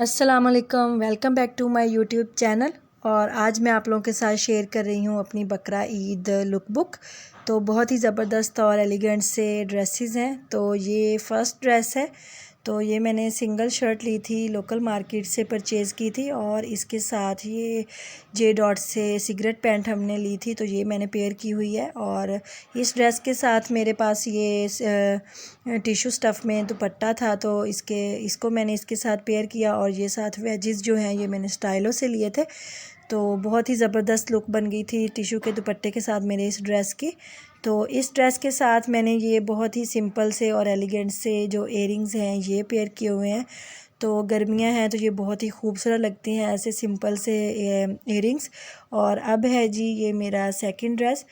अस्सलाम वालेकुम, welcome back to my YouTube channel. और आज मैं आप लोगों के साथ शेयर कर रही हूँ अपनी बकरा ईद लुक बुक। तो बहुत ही ज़बरदस्त और एलिगेंट से ड्रेसेस हैं। तो ये फ़र्स्ट ड्रेस है। तो ये मैंने सिंगल शर्ट ली थी, लोकल मार्केट से परचेज़ की थी और इसके साथ ये जे डॉट से सिगरेट पैंट हमने ली थी। तो ये मैंने पेयर की हुई है। और इस ड्रेस के साथ मेरे पास ये टिशू स्टफ़ में दुपट्टा था, तो इसको मैंने इसके साथ पेयर किया। और ये साथ वेजेस जो हैं ये मैंने स्टाइलो से लिए थे। तो बहुत ही ज़बरदस्त लुक बन गई थी टिशू के दुपट्टे के साथ मेरे इस ड्रेस की। तो इस ड्रेस के साथ मैंने ये बहुत ही सिंपल से और एलिगेंट से जो इयरिंग्स हैं ये पेयर किए हुए हैं। तो गर्मियां हैं तो ये बहुत ही खूबसूरत लगती हैं ऐसे सिंपल से इयरिंग्स। और अब है जी ये मेरा सेकंड ड्रेस।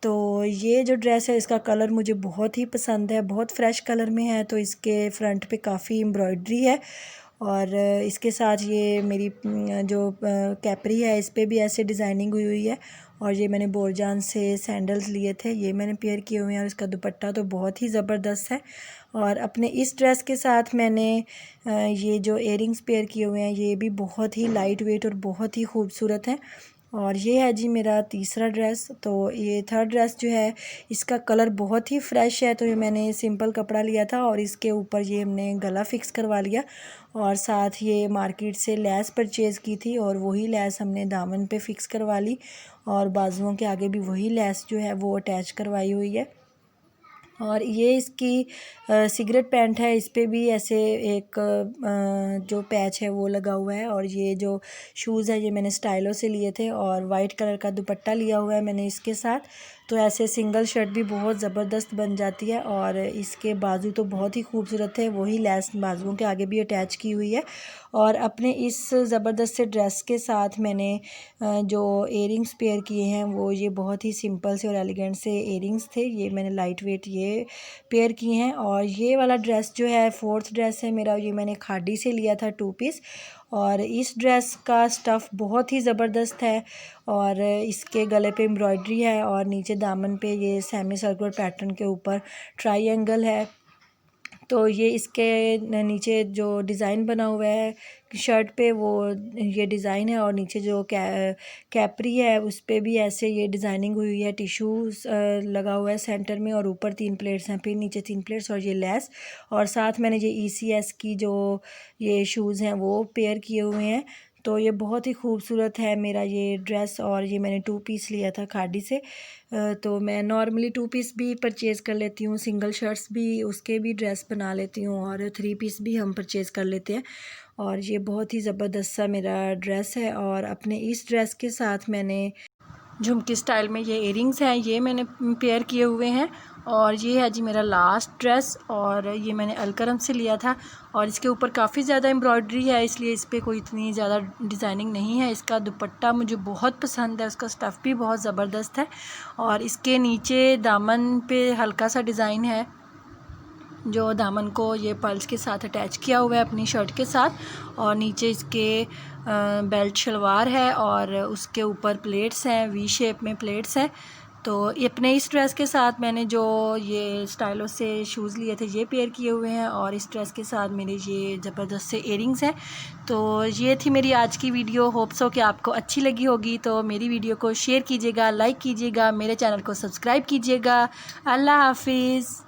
तो ये जो ड्रेस है इसका कलर मुझे बहुत ही पसंद है, बहुत फ्रेश कलर में है। तो इसके फ्रंट पे काफ़ी एम्ब्रॉयडरी है और इसके साथ ये मेरी जो कैपरी है इस पर भी ऐसे डिज़ाइनिंग हुई हुई है। और ये मैंने बोरजान से सैंडल्स लिए थे, ये मैंने पेयर किए हुए हैं। और इसका दुपट्टा तो बहुत ही ज़बरदस्त है। और अपने इस ड्रेस के साथ मैंने ये जो इयरिंग्स पेयर किए हुए हैं ये भी बहुत ही लाइट वेट और बहुत ही खूबसूरत है। और ये है जी मेरा तीसरा ड्रेस। तो ये थर्ड ड्रेस जो है इसका कलर बहुत ही फ्रेश है। तो ये मैंने सिंपल कपड़ा लिया था और इसके ऊपर ये हमने गला फिक्स करवा लिया और साथ ये मार्केट से लेस परचेज़ की थी और वही लेस हमने दामन पे फिक्स करवा ली और बाजुओं के आगे भी वही लेस जो है वो अटैच करवाई हुई है। और ये इसकी सिगरेट पैंट है, इस पे भी ऐसे एक जो पैच है वो लगा हुआ है। और ये जो शूज़ है ये मैंने स्टाइलो से लिए थे और वाइट कलर का दुपट्टा लिया हुआ है मैंने इसके साथ। तो ऐसे सिंगल शर्ट भी बहुत ज़बरदस्त बन जाती है। और इसके बाजू तो बहुत ही खूबसूरत है, वही लेस बाजुओं के आगे भी अटैच की हुई है। और अपने इस ज़बरदस्त से ड्रेस के साथ मैंने जो इयरिंग्स पेयर किए हैं वो ये बहुत ही सिंपल से और एलिगेंट से इयरिंग्स थे, ये मैंने लाइट वेट ये पेयर किए हैं। और ये वाला ड्रेस जो है फोर्थ ड्रेस है मेरा, ये मैंने खाड़ी से लिया था 2 पीस। और इस ड्रेस का स्टफ़ बहुत ही ज़बरदस्त है और इसके गले पे एम्ब्रॉयडरी है और नीचे दामन पे ये सेमी सर्कुलर पैटर्न के ऊपर ट्रायंगल है। तो ये इसके नीचे जो डिज़ाइन बना हुआ है शर्ट पे वो ये डिज़ाइन है। और नीचे जो कैपरी है उस पे भी ऐसे ये डिज़ाइनिंग हुई है, टिश्यूज़ लगा हुआ है सेंटर में और ऊपर 3 प्लेट्स हैं, फिर नीचे 3 प्लेट्स और ये लेस। और साथ मैंने ये ECS की जो ये शूज़ हैं वो पेयर किए हुए हैं। तो ये बहुत ही खूबसूरत है मेरा ये ड्रेस। और ये मैंने 2 पीस लिया था खाड़ी से। तो मैं नॉर्मली 2 पीस भी परचेज़ कर लेती हूँ, सिंगल शर्ट्स भी उसके भी ड्रेस बना लेती हूँ और 3 पीस भी हम परचेज़ कर लेते हैं। और ये बहुत ही ज़बरदस्त सा मेरा ड्रेस है। और अपने इस ड्रेस के साथ मैंने झुमकी स्टाइल में ये इयरिंग्स हैं ये मैंने पेयर किए हुए हैं। और ये है जी मेरा लास्ट ड्रेस और ये मैंने अलकरम से लिया था। और इसके ऊपर काफ़ी ज़्यादा एम्ब्रॉयडरी है इसलिए इस पर कोई इतनी ज़्यादा डिज़ाइनिंग नहीं है। इसका दुपट्टा मुझे बहुत पसंद है, उसका स्टफ़ भी बहुत ज़बरदस्त है। और इसके नीचे दामन पे हल्का सा डिज़ाइन है, जो दामन को ये पर्ल्स के साथ अटैच किया हुआ है अपनी शर्ट के साथ। और नीचे इसके बेल्ट शलवार है और उसके ऊपर प्लेट्स हैं, वी शेप में प्लेट्स हैं। तो अपने इस ड्रेस के साथ मैंने जो ये स्टाइलो से शूज़ लिए थे ये पेयर किए हुए हैं। और इस ड्रेस के साथ मेरे ये ज़बरदस्त से इयरिंग्स हैं। तो ये थी मेरी आज की वीडियो, होप्स हो कि आपको अच्छी लगी होगी। तो मेरी वीडियो को शेयर कीजिएगा, लाइक कीजिएगा, मेरे चैनल को सब्सक्राइब कीजिएगा। अल्लाह हाफिज़।